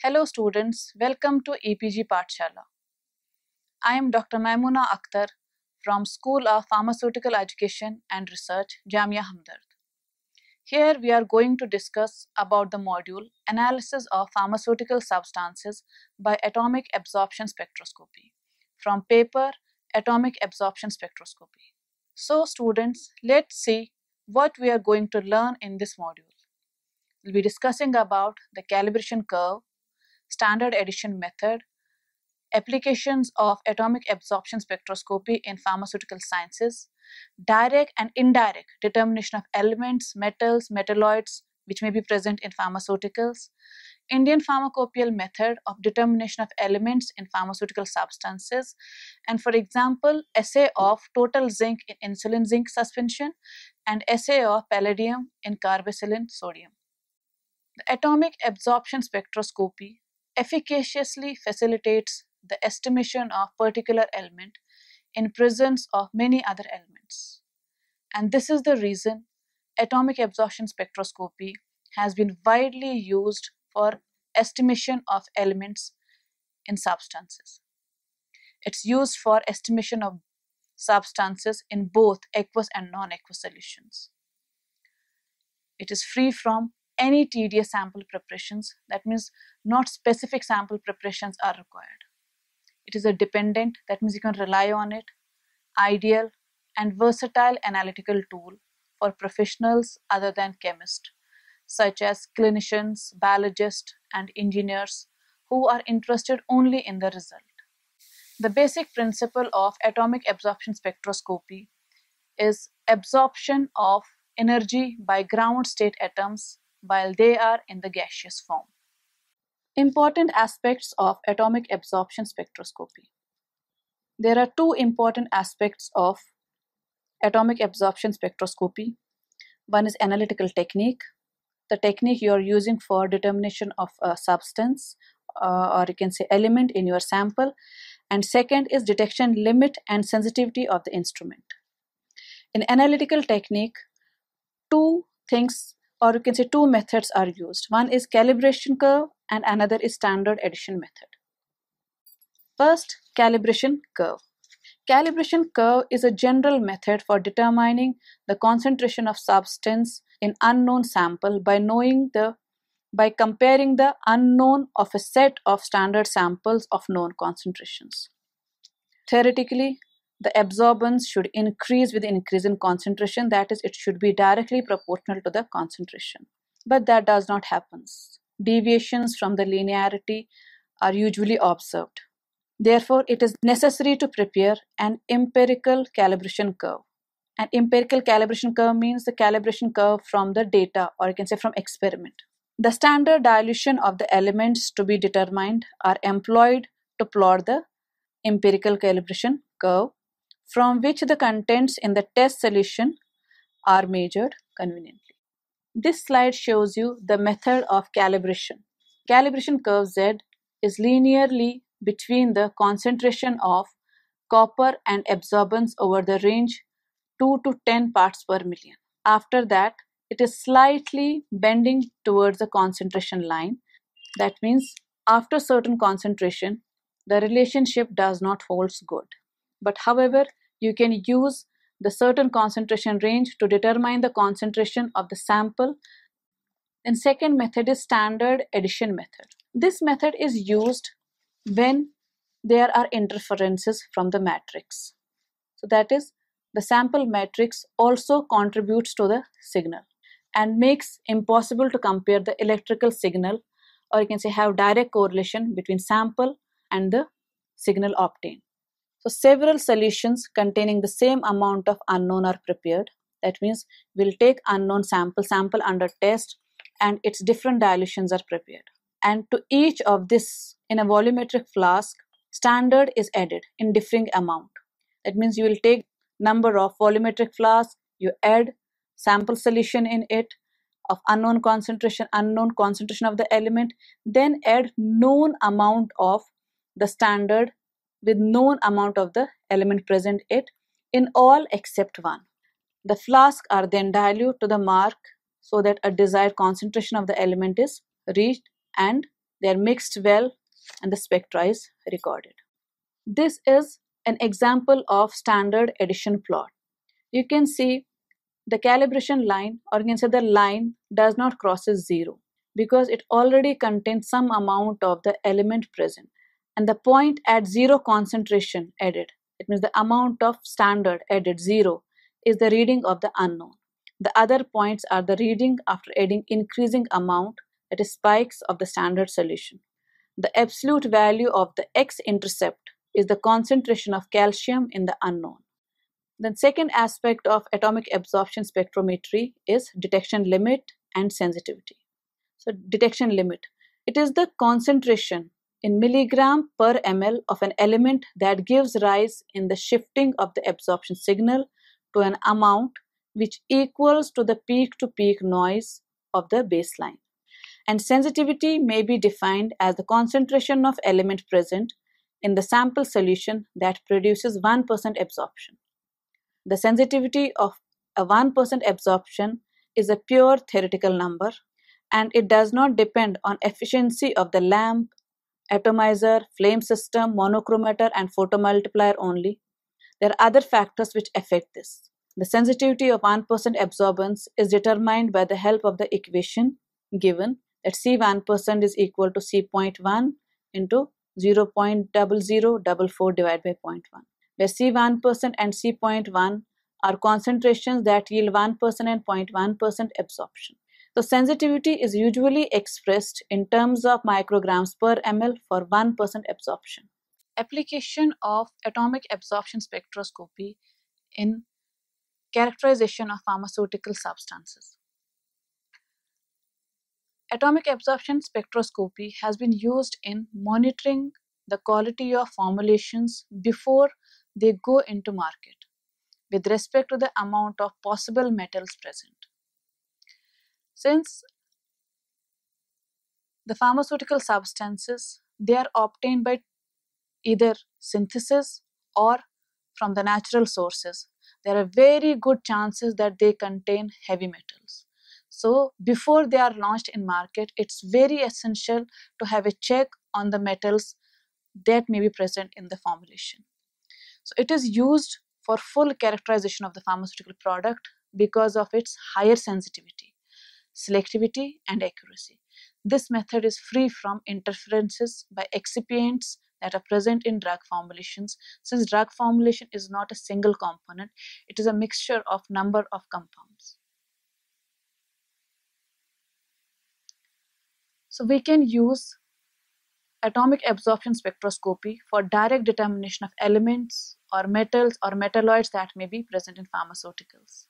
Hello students, welcome to EPG Pathshala. I am Dr. Maimuna Akhtar from School of Pharmaceutical Education and Research, Jamia Hamdard. Here we are going to discuss about the module Analysis of Pharmaceutical Substances by Atomic Absorption Spectroscopy from paper Atomic Absorption Spectroscopy. So students, let's see what we are going to learn in this module. We'll be discussing about the calibration curve, standard addition method, applications of atomic absorption spectroscopy in pharmaceutical sciences, direct and indirect determination of elements, metals, metalloids which may be present in pharmaceuticals, Indian pharmacopoeial method of determination of elements in pharmaceutical substances, and for example, assay of total zinc in insulin zinc suspension and assay of palladium in carboxylin sodium. The atomic absorption spectroscopy efficaciously facilitates the estimation of particular element in presence of many other elements. And this is the reason atomic absorption spectroscopy has been widely used for estimation of elements in substances. It's used for estimation of substances in both aqueous and non-aqueous solutions. It is free from any tedious sample preparations. That means not specific sample preparations are required. It is a dependent, that means you can rely on it, ideal and versatile analytical tool for professionals other than chemists, such as clinicians, biologists, and engineers who are interested only in the result. The basic principle of atomic absorption spectroscopy is absorption of energy by ground state atoms while they are in the gaseous form. Important aspects of atomic absorption spectroscopy. There are two important aspects of atomic absorption spectroscopy. One is analytical technique, the technique you are using for determination of a substance or you can say element in your sample, and second is detection limit and sensitivity of the instrument. In analytical technique, two things or you can say two methods are used. One is calibration curve and another is standard addition method. First, calibration curve. Calibration curve is a general method for determining the concentration of substance in unknown sample by comparing the unknown of a set of standard samples of known concentrations. Theoretically, the absorbance should increase with the increase in concentration, that is, it should be directly proportional to the concentration. But that does not happen. Deviations from the linearity are usually observed. Therefore, it is necessary to prepare an empirical calibration curve. An empirical calibration curve means the calibration curve from the data, or you can say from experiment. The standard dilution of the elements to be determined are employed to plot the empirical calibration curve, from which the contents in the test solution are measured conveniently. This slide shows you the method of calibration. Calibration curve Z is linearly between the concentration of copper and absorbance over the range 2 to 10 parts per million. After that, it is slightly bending towards the concentration line. That means after certain concentration, the relationship does not hold good. But however, you can use the certain concentration range to determine the concentration of the sample. And second method is standard addition method. This method is used when there are interferences from the matrix. So that is, the sample matrix also contributes to the signal and makes impossible to compare the electrical signal, or you can say have direct correlation between sample and the signal obtained. So several solutions containing the same amount of unknown are prepared. That means we'll take unknown sample under test, and its different dilutions are prepared. And to each of this in a volumetric flask, standard is added in differing amount. That means you will take number of volumetric flasks, you add sample solution in it of unknown concentration of the element, then add known amount of the standard with known amount of the element present in all except one. The flasks are then diluted to the mark so that a desired concentration of the element is reached, and they are mixed well, and the spectra is recorded. This is an example of standard addition plot. You can see the calibration line, or you can say the line, does not crosses 0 because it already contains some amount of the element present, and the point at 0 concentration added, it means the amount of standard added 0, is the reading of the unknown. The other points are the reading after adding increasing amount, that is spikes of the standard solution. The absolute value of the x-intercept is the concentration of calcium in the unknown. Then second aspect of atomic absorption spectrometry is detection limit and sensitivity. So detection limit, it is the concentration in milligram per ml of an element that gives rise in the shifting of the absorption signal to an amount which equals to the peak-to-peak noise of the baseline. And sensitivity may be defined as the concentration of element present in the sample solution that produces 1% absorption. The sensitivity of a 1% absorption is a pure theoretical number, and it does not depend on efficiency of the lamp, atomizer, flame system, monochromator, and photomultiplier only. There are other factors which affect this. The sensitivity of 1% absorbance is determined by the help of the equation given that C1% is equal to C.1 into 0.0044 divided by 0.1, where C1% and C.1 are concentrations that yield 1% and 0.1% absorption. So sensitivity is usually expressed in terms of micrograms per ml for 1% absorption. Application of atomic absorption spectroscopy in characterization of pharmaceutical substances. Atomic absorption spectroscopy has been used in monitoring the quality of formulations before they go into market with respect to the amount of possible metals present. Since the pharmaceutical substances, they are obtained by either synthesis or from the natural sources, there are very good chances that they contain heavy metals. So before they are launched in market, it's very essential to have a check on the metals that may be present in the formulation. So it is used for full characterization of the pharmaceutical product because of its higher sensitivity, selectivity, and accuracy. This method is free from interferences by excipients that are present in drug formulations, since drug formulation is not a single component, it is a mixture of number of compounds. So we can use atomic absorption spectroscopy for direct determination of elements or metals or metalloids that may be present in pharmaceuticals.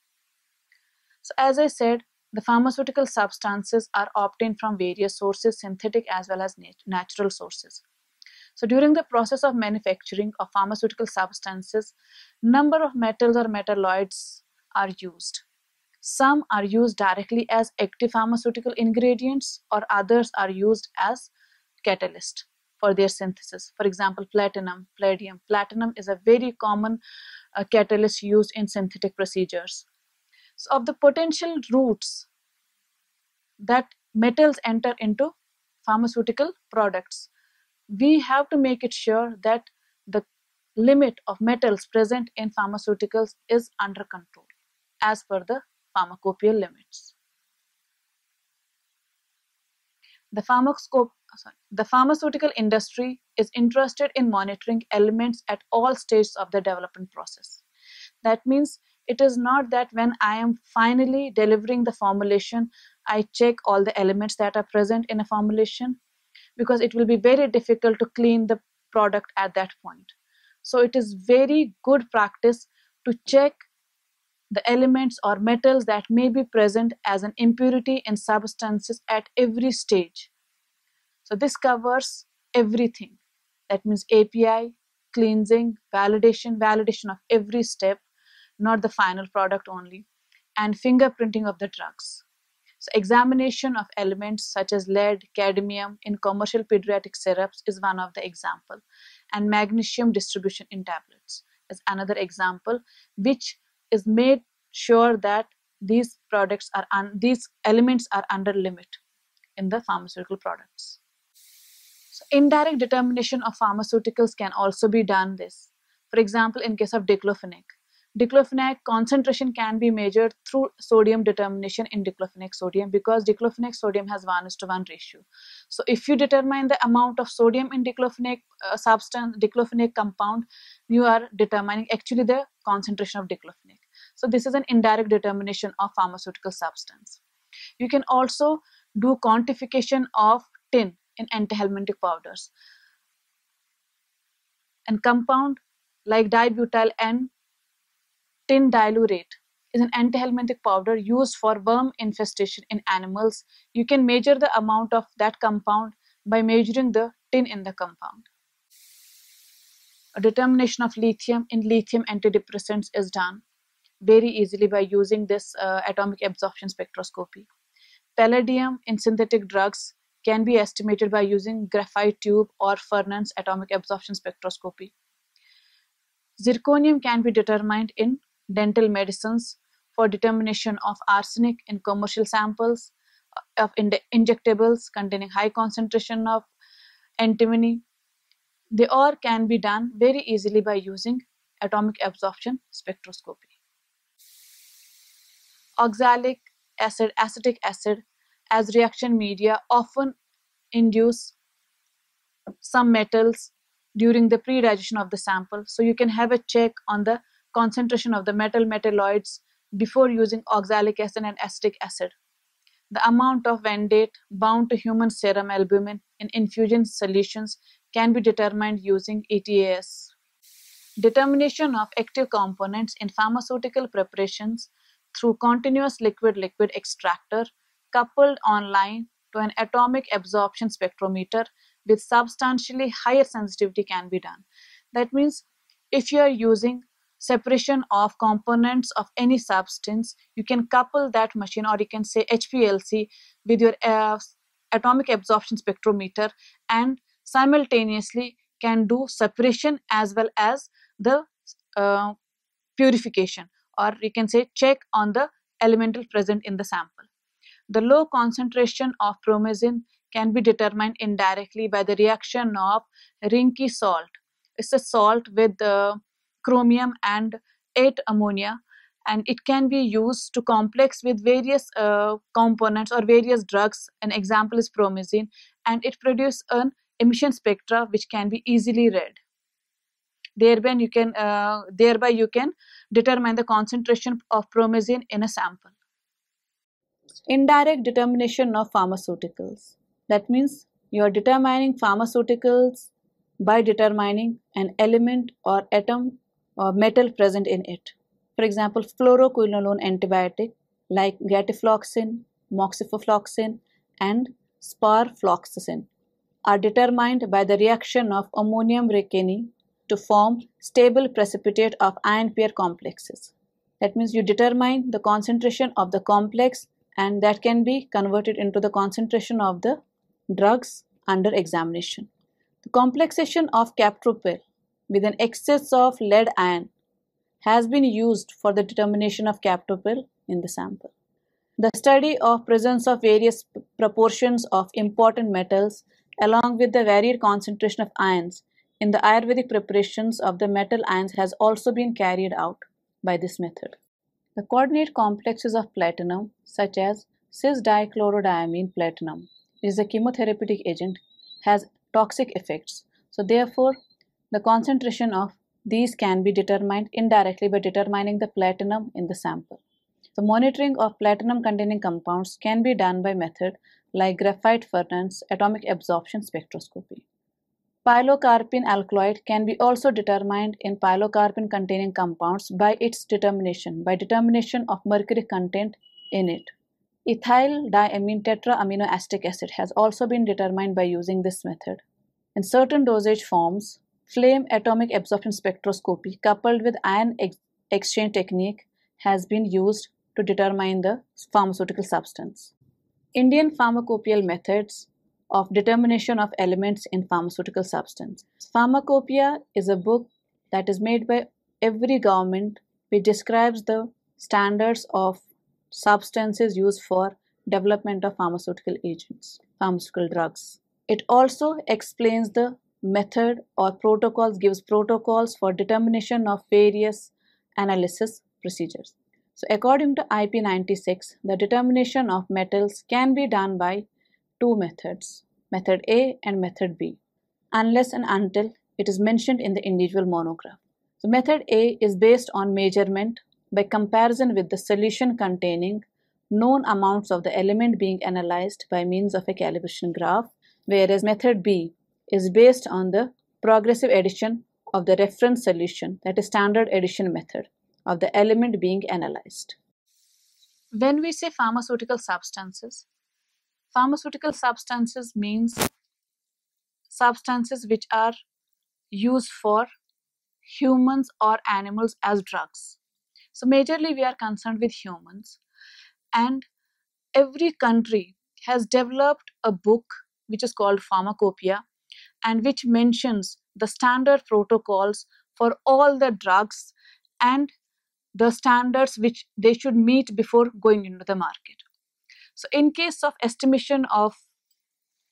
So as I said, the pharmaceutical substances are obtained from various sources, synthetic as well as natural sources. So during the process of manufacturing of pharmaceutical substances, number of metals or metalloids are used. Some are used directly as active pharmaceutical ingredients, or others are used as catalyst for their synthesis. For example, platinum, palladium. Platinum is a very common catalyst used in synthetic procedures. So of the potential routes that metals enter into pharmaceutical products, we have to make it sure that the limit of metals present in pharmaceuticals is under control as per the pharmacopoeial limits. The pharmaceutical industry is interested in monitoring elements at all stages of the development process. That means it is not that when I am finally delivering the formulation, I check all the elements that are present in a formulation, because it will be very difficult to clean the product at that point. So it is very good practice to check the elements or metals that may be present as an impurity in substances at every stage. So this covers everything. That means API, cleansing, validation of every step, not the final product only, and fingerprinting of the drugs. So examination of elements such as lead, cadmium in commercial pediatric syrups is one of the example, and magnesium distribution in tablets is another example, which is made sure that these products are these elements are under limit in the pharmaceutical products. So indirect determination of pharmaceuticals can also be done this. For example, in case of diclofenac. Diclofenac concentration can be measured through sodium determination in diclofenac sodium because diclofenac sodium has 1:1 ratio. So if you determine the amount of sodium in diclofenac substance, diclofenac compound, you are determining actually the concentration of diclofenac. So this is an indirect determination of pharmaceutical substance. You can also do quantification of tin in antihelminthic powders. And compound like dibutyl and tin diluvirate is an antihelminthic powder used for worm infestation in animals. You can measure the amount of that compound by measuring the tin in the compound. A determination of lithium in lithium antidepressants is done very easily by using this atomic absorption spectroscopy. Palladium in synthetic drugs can be estimated by using graphite tube or Fernand's atomic absorption spectroscopy. Zirconium can be determined in dental medicines for determination of arsenic in commercial samples of injectables containing high concentration of antimony. They all can be done very easily by using atomic absorption spectroscopy. Oxalic acid, acetic acid as reaction media often induce some metals during the pre-digestion of the sample. So you can have a check on the concentration of the metalloids before using oxalic acid and acetic acid. The amount of vanadate bound to human serum albumin in infusion solutions can be determined using ETAS. Determination of active components in pharmaceutical preparations through continuous liquid-liquid extractor coupled online to an atomic absorption spectrometer with substantially higher sensitivity can be done. That means if you are using separation of components of any substance, you can couple that machine, or you can say HPLC, with your atomic absorption spectrometer and simultaneously can do separation as well as the purification, or you can say check on the elemental present in the sample. The low concentration of promazine can be determined indirectly by the reaction of Rinki salt. It's a salt with chromium and 8 ammonia, and it can be used to complex with various components or various drugs. An example is promazine, and it produces an emission spectra which can be easily read. Thereby you can determine the concentration of promazine in a sample. Indirect determination of pharmaceuticals. That means you are determining pharmaceuticals by determining an element or atom or metal present in it. For example, fluoroquinolone antibiotic like gatifloxin, moxifloxacin, and sparfloxacin are determined by the reaction of ammonium recani to form stable precipitate of ion pair complexes. That means you determine the concentration of the complex, and that can be converted into the concentration of the drugs under examination. The complexation of captopril with an excess of lead ion has been used for the determination of captopril in the sample. The study of presence of various proportions of important metals along with the varied concentration of ions in the Ayurvedic preparations of the metal ions has also been carried out by this method. The coordinate complexes of platinum, such as cis-dichlorodimine platinum, is a chemotherapeutic agent, has toxic effects. So therefore, the concentration of these can be determined indirectly by determining the platinum in the sample. The monitoring of platinum-containing compounds can be done by method like graphite furnace atomic absorption spectroscopy. Pilocarpine alkaloid can be also determined in pilocarpine-containing compounds by determination of mercury content in it. Ethyl diamine tetraamino acetic acid has also been determined by using this method. In certain dosage forms, flame atomic absorption spectroscopy coupled with ion exchange technique has been used to determine the pharmaceutical substance. Indian pharmacopoeial methods of determination of elements in pharmaceutical substance. Pharmacopoeia is a book that is made by every government which describes the standards of substances used for development of pharmaceutical agents, pharmaceutical drugs. It also explains the method or protocols, gives protocols for determination of various analysis procedures. So according to IP 96, the determination of metals can be done by two methods, method A and method B, unless and until it is mentioned in the individual monograph. So method A is based on measurement by comparison with the solution containing known amounts of the element being analyzed by means of a calibration graph, whereas method B is based on the progressive addition of the reference solution, that is standard addition method, of the element being analyzed. When we say pharmaceutical substances means substances which are used for humans or animals as drugs. So majorly we are concerned with humans, and every country has developed a book which is called Pharmacopoeia and which mentions the standard protocols for all the drugs and the standards which they should meet before going into the market. So in case of estimation of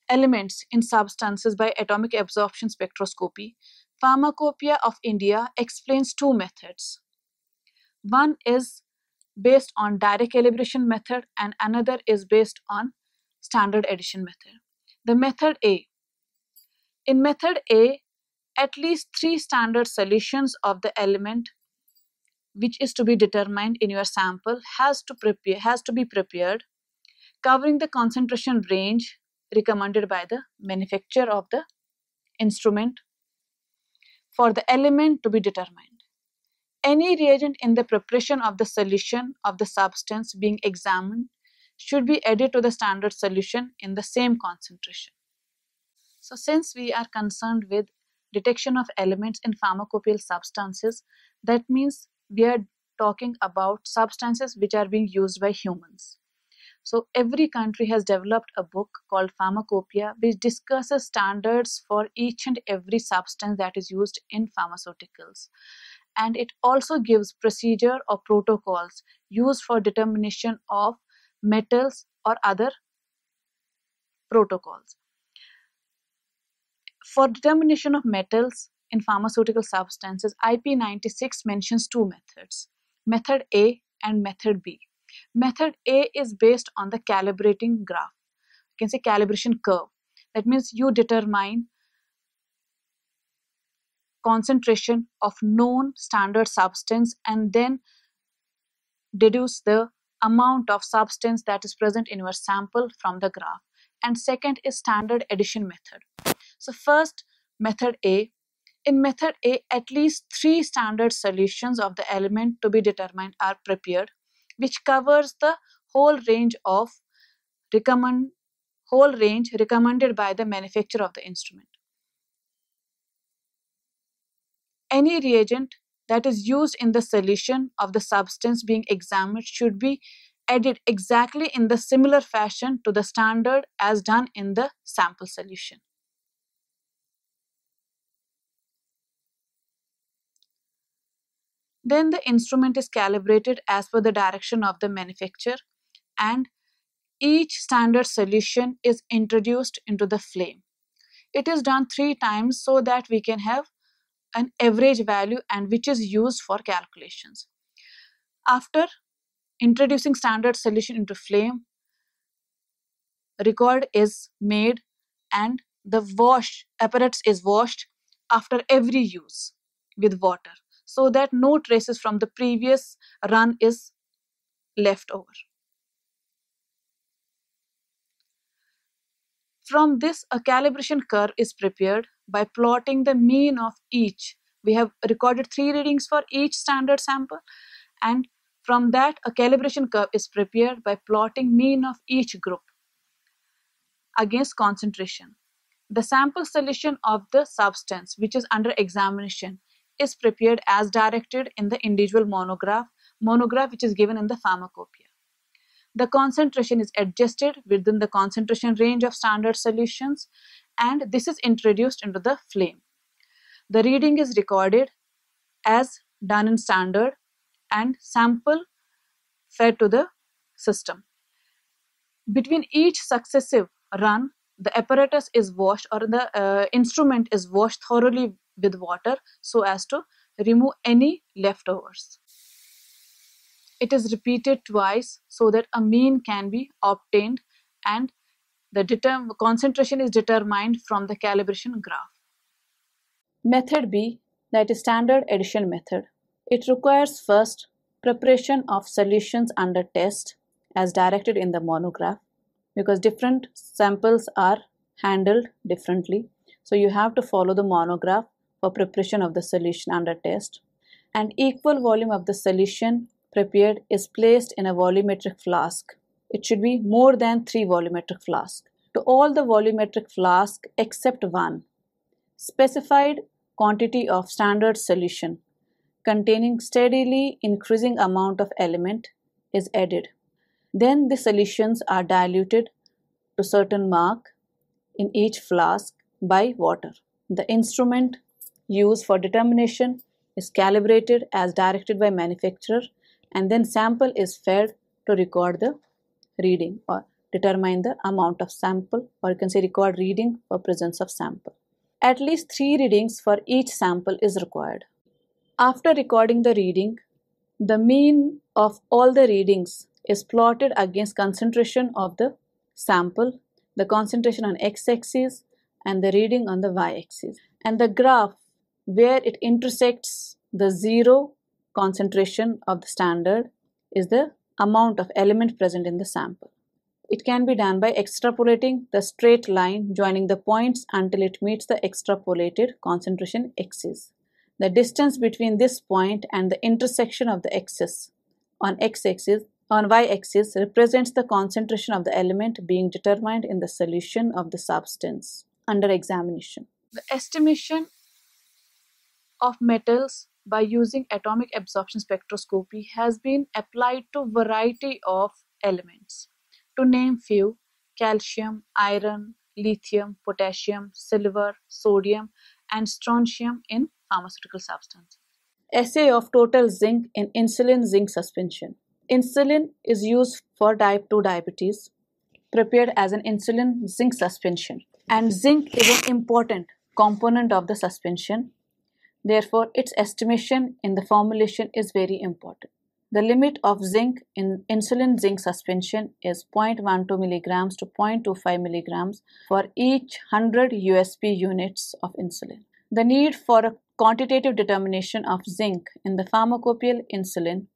elements in substances by atomic absorption spectroscopy, Pharmacopoeia of India explains two methods. One is based on direct calibration method and another is based on standard addition method. The method A. In method A, at least 3 standard solutions of the element which is to be determined in your sample has to be prepared, covering the concentration range recommended by the manufacturer of the instrument for the element to be determined. Any reagent in the preparation of the solution of the substance being examined should be added to the standard solution in the same concentration. So since we are concerned with detection of elements in pharmacopoeial substances, that means we are talking about substances which are being used by humans. So every country has developed a book called Pharmacopoeia which discusses standards for each and every substance that is used in pharmaceuticals. And it also gives procedure or protocols used for determination of metals or other protocols. For determination of metals in pharmaceutical substances, IP 96 mentions two methods, method A and method B. Method A is based on the calibrating graph. You can say calibration curve. That means you determine concentration of known standard substance and then deduce the amount of substance that is present in your sample from the graph. And second is standard addition method. So first, method A. In method A, at least 3 standard solutions of the element to be determined are prepared, which covers the whole range recommended by the manufacturer of the instrument. Any reagent that is used in the solution of the substance being examined should be added exactly in the similar fashion to the standard as done in the sample solution. Then the instrument is calibrated as per the direction of the manufacturer and each standard solution is introduced into the flame. It is done 3 times so that we can have an average value and which is used for calculations. After introducing standard solution into flame, record is made and the apparatus is washed after every use with water so that no traces from the previous run is left over. From this, a calibration curve is prepared by plotting the mean of each. We have recorded 3 readings for each standard sample, and from that, a calibration curve is prepared by plotting mean of each group against concentration. The sample solution of the substance which is under examination is prepared as directed in the individual monograph which is given in the pharmacopoeia. The concentration is adjusted within the concentration range of standard solutions and this is introduced into the flame. The reading is recorded as done in standard and sample fed to the system. Between each successive run, the apparatus is washed, or the instrument is washed thoroughly with water so as to remove any leftovers. It is repeated twice so that a mean can be obtained, and the concentration is determined from the calibration graph. Method B, that is standard addition method. It requires first preparation of solutions under test as directed in the monograph, because different samples are handled differently. So you have to follow the monograph for preparation of the solution under test. And equal volume of the solution prepared is placed in a volumetric flask. It should be more than 3 volumetric flasks. To all the volumetric flasks except one, specified quantity of standard solution containing steadily increasing amount of element is added. Then the solutions are diluted to certain mark in each flask by water. The instrument used for determination is calibrated as directed by manufacturer, and then sample is fed to record the reading or determine the amount of sample, or you can say record reading for presence of sample. At least 3 readings for each sample is required. After recording the reading, the mean of all the readings is plotted against concentration of the sample, the concentration on x-axis and the reading on the y-axis. And the graph where it intersects the zero concentration of the standard is the amount of element present in the sample. It can be done by extrapolating the straight line joining the points until it meets the extrapolated concentration axis. The distance between this point and the intersection of the axis on x-axis on y-axis represents the concentration of the element being determined in the solution of the substance under examination. The estimation of metals by using atomic absorption spectroscopy has been applied to a variety of elements. To name few: calcium, iron, lithium, potassium, silver, sodium, and strontium in pharmaceutical substances. Assay of total zinc in insulin-zinc suspension. Insulin is used for type 2 diabetes, prepared as an insulin-zinc suspension, and zinc is an important component of the suspension. Therefore, its estimation in the formulation is very important. The limit of zinc in insulin-zinc suspension is 0.12 mg to 0.25 mg for each 100 USP units of insulin. The need for a quantitative determination of zinc in the pharmacopoeial insulin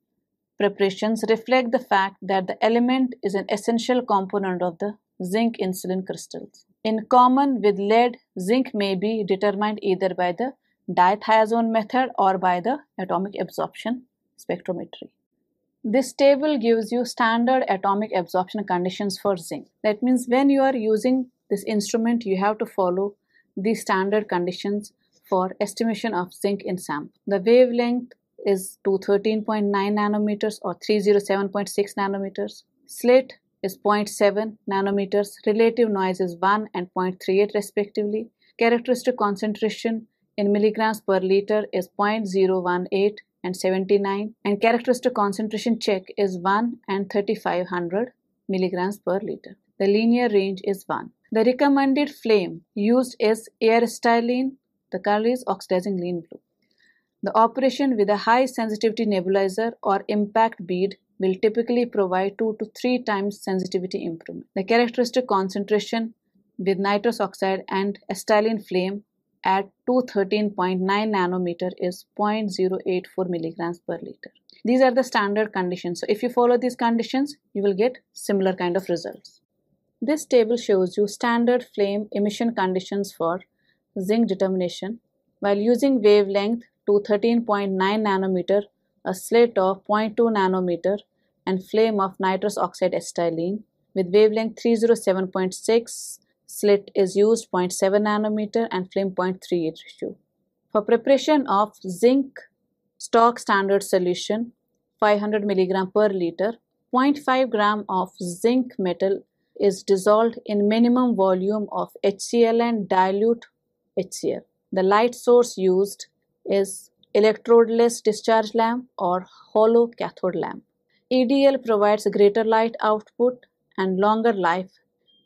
preparations reflect the fact that the element is an essential component of the zinc insulin crystals. In common with lead, zinc may be determined either by the dithiazone method or by the atomic absorption spectrometry. This table gives you standard atomic absorption conditions for zinc. That means when you are using this instrument, you have to follow the standard conditions for estimation of zinc in sample. The wavelength is 213.9 nanometers or 307.6 nanometers. Slit is 0.7 nanometers. Relative noise is 1 and 0.38 respectively. Characteristic concentration in milligrams per liter is 0.018 and 79, and characteristic concentration check is 1 and 3500 milligrams per liter. The linear range is 1. The recommended flame used is air acetylene. The color is oxidizing lean blue. The operation with a high sensitivity nebulizer or impact bead will typically provide 2 to 3 times sensitivity improvement. The characteristic concentration with nitrous oxide and acetylene flame at 213.9 nanometer is 0.084 milligrams per liter. These are the standard conditions. So if you follow these conditions, you will get similar kind of results. This table shows you standard flame emission conditions for zinc determination. While using wavelength 213.9 nanometer, a slit of 0.2 nanometer, and flame of nitrous oxide acetylene with wavelength 307.6, slit is used 0.7 nanometer and flame 0.38 ratio. For preparation of zinc stock standard solution 500 mg per liter, 0.5 gram of zinc metal is dissolved in minimum volume of HCl and dilute HCl. The light source used is electrodeless discharge lamp or hollow cathode lamp. EDL provides greater light output and longer life.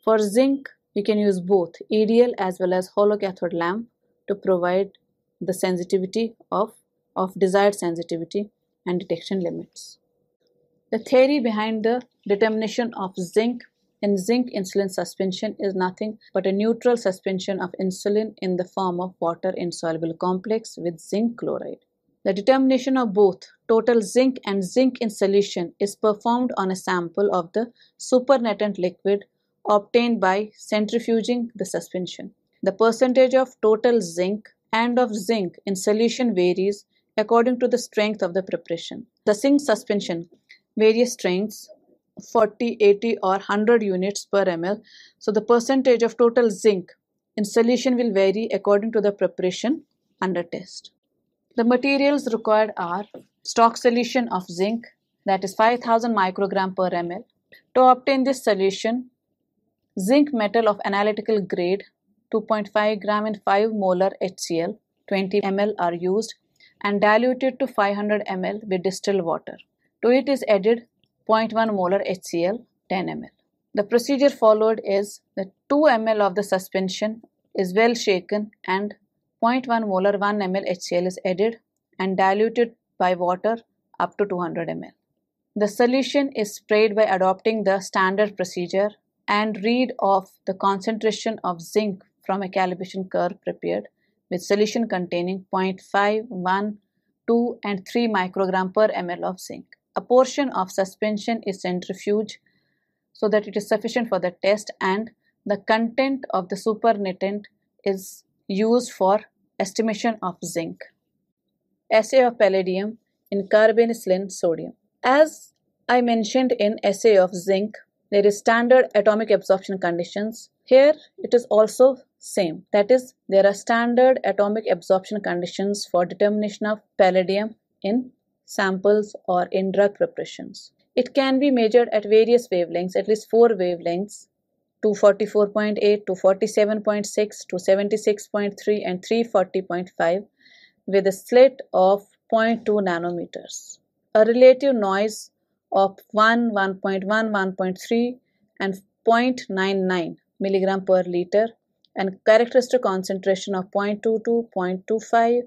For zinc, You can use both EDL as well as hollow cathode lamp to provide the sensitivity of desired sensitivity and detection limits. The theory behind the determination of zinc in zinc insulin suspension is nothing but a neutral suspension of insulin in the form of water insoluble complex with zinc chloride. The determination of both total zinc and zinc in solution is performed on a sample of the supernatant liquid obtained by centrifuging the suspension. The percentage of total zinc and of zinc in solution varies according to the strength of the preparation. The zinc suspension various strengths 40, 80 or 100 units per ml. So the percentage of total zinc in solution will vary according to the preparation under test. The materials required are stock solution of zinc, that is 5000 microgram per ml. To obtain this solution, zinc metal of analytical grade 2.5 gram in 5 molar HCl 20 ml are used and diluted to 500 ml with distilled water. To it is added 0.1 molar HCl 10 ml. The procedure followed is that 2 ml of the suspension is well shaken and 0.1 molar 1 ml HCl is added and diluted by water up to 200 ml. The solution is sprayed by adopting the standard procedure and read off the concentration of zinc from a calibration curve prepared with solution containing 0.5, 1, 2 and 3 microgram per ml of zinc. A portion of suspension is centrifuged so that it is sufficient for the test and the content of the supernatant is used for estimation of zinc. Assay of palladium in carbenicillin sodium. As I mentioned in assay of zinc, there is standard atomic absorption conditions. Here it is also same. That is, there are standard atomic absorption conditions for determination of palladium in samples or in drug preparations. It can be measured at various wavelengths, at least 4 wavelengths, 244.8, 247.6, 276.3 and 340.5 with a slit of 0.2 nanometers. A relative noise of 1, 1.1, 1.3 and 0.99 milligram per liter and characteristic concentration of 0.22, 0.25,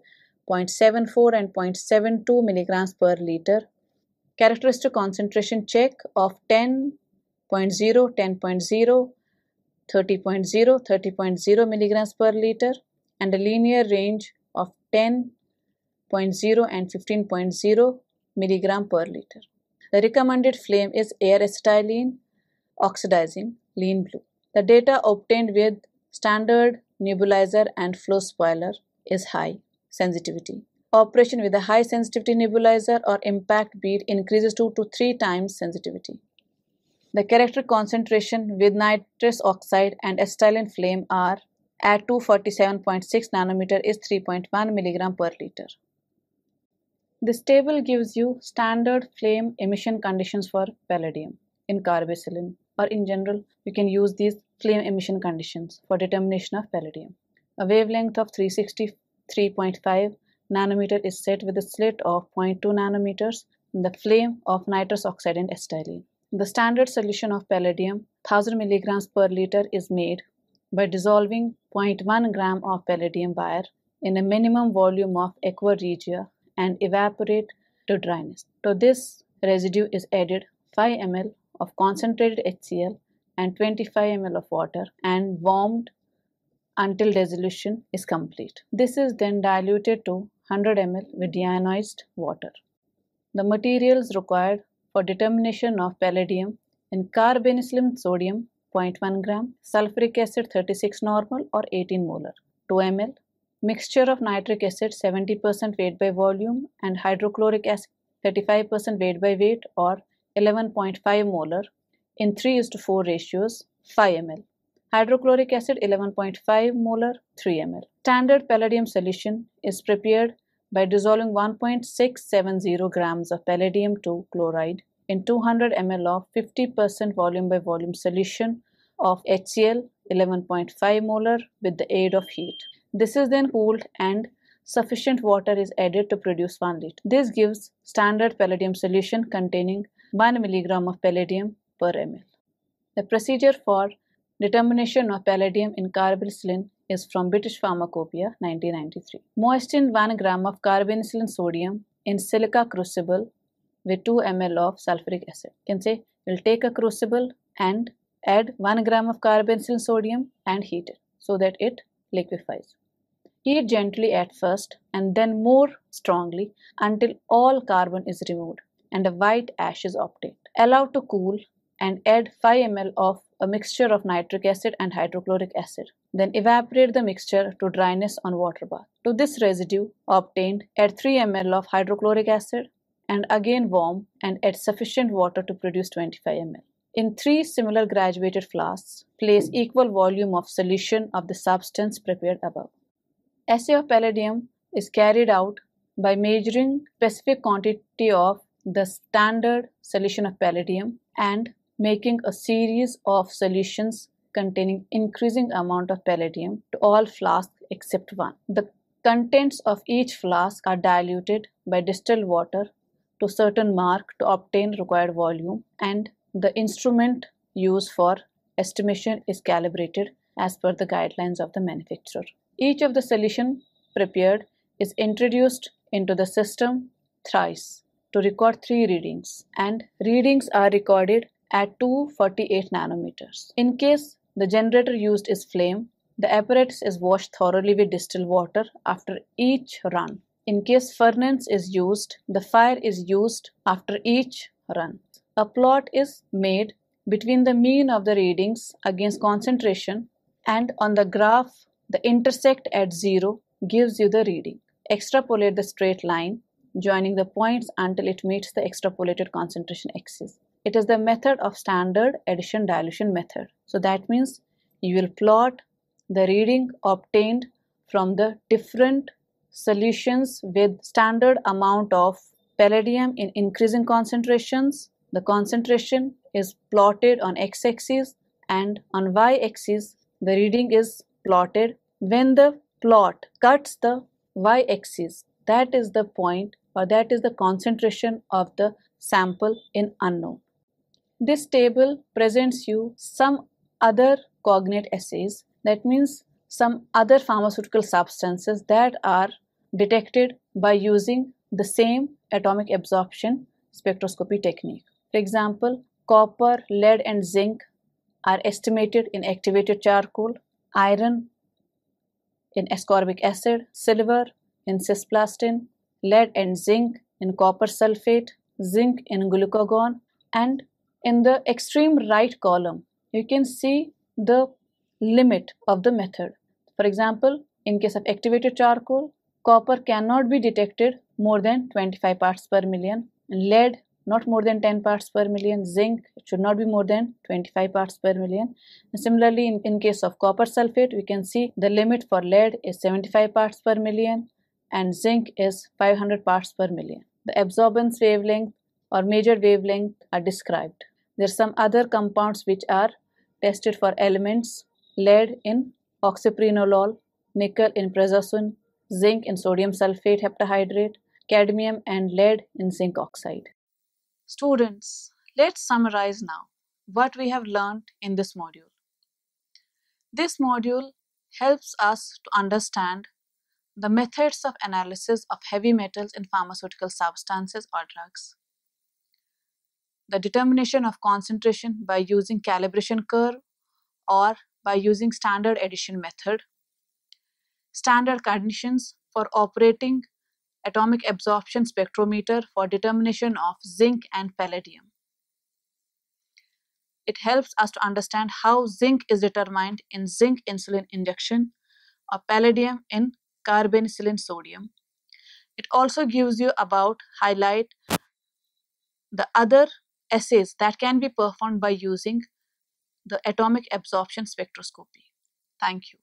0.74 and 0.72 milligrams per liter. Characteristic concentration check of 10.0, 10.0, 30.0, 30.0 milligrams per liter and a linear range of 10.0 and 15.0 milligram per liter. The recommended flame is air acetylene oxidizing lean blue. The data obtained with standard nebulizer and flow spoiler is high sensitivity. Operation with a high sensitivity nebulizer or impact bead increases 2 to 3 times sensitivity. The characteristic concentration with nitrous oxide and acetylene flame are at 247.6 nanometer is 3.1 milligram per liter. This table gives you standard flame emission conditions for palladium in carbenicillin, or in general you can use these flame emission conditions for determination of palladium. A wavelength of 363.5 nanometer is set with a slit of 0.2 nanometers and the flame of nitrous oxide and acetylene. The standard solution of palladium 1000 milligrams per liter is made by dissolving 0.1 gram of palladium wire in a minimum volume of aqua regia and evaporate to dryness. To this residue is added 5 ml of concentrated HCl and 25 ml of water and warmed until dissolution is complete. This is then diluted to 100 ml with deionized water. The materials required for determination of palladium in carbenicillin sodium 0.1 gram, sulfuric acid 36 normal or 18 molar, 2 ml, mixture of nitric acid 70% weight by volume and hydrochloric acid 35% weight by weight or 11.5 molar in 3:4 ratios 5 ml. Hydrochloric acid 11.5 molar 3 ml. Standard palladium solution is prepared by dissolving 1.670 grams of palladium 2 chloride in 200 ml of 50% volume by volume solution of HCl 11.5 molar with the aid of heat. This is then cooled and sufficient water is added to produce 1 liter. This gives standard palladium solution containing 1 milligram of palladium per ml. The procedure for Determination of palladium in carbonicillin is from British Pharmacopoeia 1993. Moisten 1 gram of carbonicillin sodium in silica crucible with 2 ml of sulfuric acid. You can say we'll take a crucible and add 1 gram of carbonicillin sodium and heat it so that it liquefies. Heat gently at first and then more strongly until all carbon is removed and a white ash is obtained. Allow to cool and add 5 ml of a mixture of nitric acid and hydrochloric acid. Then evaporate the mixture to dryness on water bath. To this residue obtained, add 3 ml of hydrochloric acid and again warm and add sufficient water to produce 25 ml. In 3 similar graduated flasks, place equal volume of solution of the substance prepared above. Assay of palladium is carried out by measuring specific quantity of the standard solution of palladium and making a series of solutions containing increasing amount of palladium to all flasks except one. The contents of each flask are diluted by distilled water to certain mark to obtain required volume, and the instrument used for estimation is calibrated as per the guidelines of the manufacturer. Each of the solution prepared is introduced into the system thrice to record 3 readings, and readings are recorded at 248 nanometers. In case the generator used is flame, the apparatus is washed thoroughly with distilled water after each run. In case furnace is used, the fire is used after each run. A plot is made between the mean of the readings against concentration, and on the graph the intersect at 0 gives you the reading. Extrapolate the straight line joining the points until it meets the extrapolated concentration axis. It is the method of standard addition dilution method. So that means you will plot the reading obtained from the different solutions with standard amount of palladium in increasing concentrations. The concentration is plotted on x-axis, and on y-axis the reading is plotted. When the plot cuts the y-axis, that is the point or that is the concentration of the sample in unknown. This table presents you some other cognate assays, that means some other pharmaceutical substances that are detected by using the same atomic absorption spectroscopy technique. For example, copper, lead and zinc are estimated in activated charcoal, iron in ascorbic acid, silver in cisplatin, lead and zinc in copper sulfate, zinc in glucagon, and in the extreme right column you can see the limit of the method. For example, in case of activated charcoal, copper cannot be detected more than 25 parts per million, lead not more than 10 parts per million, zinc should not be more than 25 parts per million. And similarly, in case of copper sulfate, we can see the limit for lead is 75 parts per million and zinc is 500 parts per million. The absorbance wavelength or major wavelength are described. There are some other compounds which are tested for elements: lead in oxyprenolol, nickel in prazosin, zinc in sodium sulfate heptahydrate, cadmium and lead in zinc oxide. Students, let's summarize now what we have learned in this module. This module helps us to understand the methods of analysis of heavy metals in pharmaceutical substances or drugs, the determination of concentration by using calibration curve or by using standard addition method, standard conditions for operating atomic absorption spectrometer for determination of zinc and palladium. It helps us to understand how zinc is determined in zinc insulin injection or palladium in carbonicillin sodium. It also gives you about highlight the other assays that can be performed by using the atomic absorption spectroscopy. Thank you.